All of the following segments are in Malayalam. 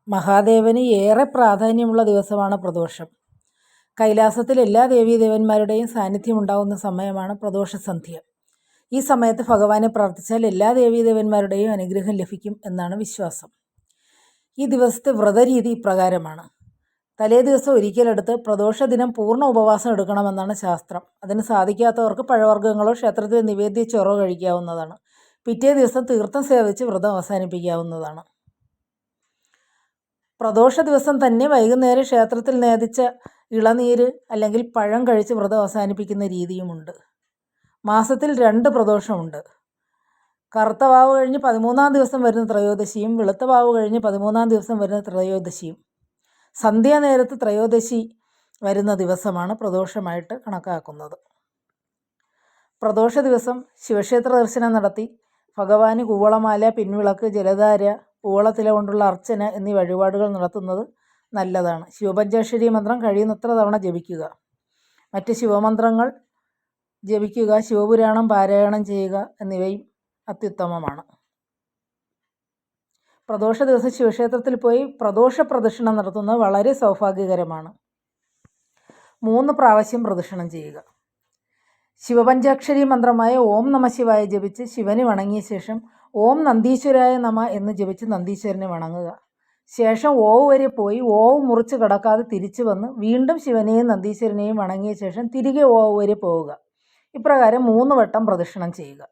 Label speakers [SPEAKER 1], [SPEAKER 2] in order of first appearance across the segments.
[SPEAKER 1] മഹാദേവന് ഏറെ പ്രാധാന്യമുള്ള ദിവസമാണ് പ്രദോഷം. കൈലാസത്തിൽ എല്ലാ ദേവീദേവന്മാരുടെയും സാന്നിധ്യം ഉണ്ടാകുന്ന സമയമാണ് പ്രദോഷസന്ധ്യ. ഈ സമയത്ത് ഭഗവാനെ പ്രാർത്ഥിച്ചാൽ എല്ലാ ദേവീദേവന്മാരുടെയും അനുഗ്രഹം ലഭിക്കും എന്നാണ് വിശ്വാസം. ഈ ദിവസത്തെ വ്രതരീതി ഇപ്രകാരമാണ്. തലേ ദിവസം ഒരിക്കലെടുത്ത് പ്രദോഷ ദിനം പൂർണ്ണ ഉപവാസം എടുക്കണമെന്നാണ് ശാസ്ത്രം. അതിന് സാധിക്കാത്തവർക്ക് പഴവർഗ്ഗങ്ങളോ ക്ഷേത്രത്തിൽ നിവേദ്യ കഴിക്കാവുന്നതാണ്. പിറ്റേ ദിവസം തീർത്ഥം സേവിച്ച് വ്രതം അവസാനിപ്പിക്കാവുന്നതാണ്. പ്രദോഷ ദിവസം തന്നെ വൈകുന്നേരം ക്ഷേത്രത്തിൽ നേദിച്ച ഇളനീര് അല്ലെങ്കിൽ പഴം കഴിച്ച് വ്രതം അവസാനിപ്പിക്കുന്ന രീതിയുമുണ്ട്. മാസത്തിൽ 2 പ്രദോഷമുണ്ട്. കറുത്ത വാവ് കഴിഞ്ഞ് 13-ാം ദിവസം വരുന്ന ത്രയോദശിയും വെളുത്ത വാവ് കഴിഞ്ഞ് 13-ാം ദിവസം വരുന്ന ത്രയോദശിയും. സന്ധ്യാനേരത്ത് ത്രയോദശി വരുന്ന ദിവസമാണ് പ്രദോഷമായിട്ട് കണക്കാക്കുന്നത്. പ്രദോഷ ദിവസം ശിവക്ഷേത്ര ദർശനം നടത്തി ഭഗവാന് കൂവളമാല, പിൻവിളക്ക്, ജലധാര, കൂവളത്തില കൊണ്ടുള്ള അർച്ചന എന്നീ വഴിപാടുകൾ നടത്തുന്നത് നല്ലതാണ്. ശിവപഞ്ചാക്ഷരി മന്ത്രം കഴിയുന്നത്ര തവണ ജപിക്കുക. മറ്റ് ശിവമന്ത്രങ്ങൾ ജപിക്കുക, ശിവപുരാണം പാരായണം ചെയ്യുക എന്നിവയും അത്യുത്തമമാണ്. പ്രദോഷ ദിവസം ശിവക്ഷേത്രത്തിൽ പോയി പ്രദോഷ പ്രദക്ഷിണം നടത്തുന്നത് വളരെ സൗഭാഗ്യകരമാണ്. 3 പ്രാവശ്യം പ്രദക്ഷിണം ചെയ്യുക. ശിവപഞ്ചാക്ഷരി മന്ത്രമായ ഓം നമ ശിവായ ജപിച്ച് ശിവന് വണങ്ങിയ ശേഷം ഓം നന്ദീശ്വരായ നമ എന്ന് ജപിച്ച് നന്ദീശ്വരനെ വണങ്ങുക. ശേഷം ഓവ് വരെ പോയി ഓവ് മുറിച്ച് കടക്കാതെ തിരിച്ചു വന്ന് വീണ്ടും ശിവനെയും നന്ദീശ്വരനെയും വണങ്ങിയ ശേഷം തിരികെ ഓവ് വരെ പോവുക. ഇപ്രകാരം 3 വട്ടം പ്രദക്ഷിണം ചെയ്യുക.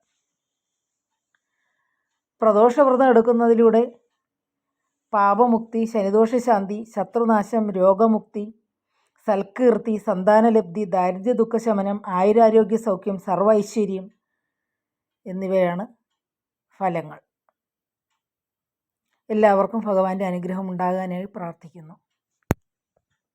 [SPEAKER 1] പ്രദോഷവ്രതം എടുക്കുന്നതിലൂടെ പാപമുക്തി, ശനിദോഷശാന്തി, ശത്രുനാശം, രോഗമുക്തി, സൽകീർത്തി, സന്താനലബ്ധി, ദാരിദ്ര്യ ദുഃഖശമനം, ആയുരാരോഗ്യ സൗഖ്യം, സർവ്വ ഐശ്വര്യം എന്നിവയാണ് ഫലങ്ങൾ. എല്ലാവർക്കും ഭഗവാന്റെ അനുഗ്രഹം ഉണ്ടാകാനായി പ്രാർത്ഥിക്കുന്നു.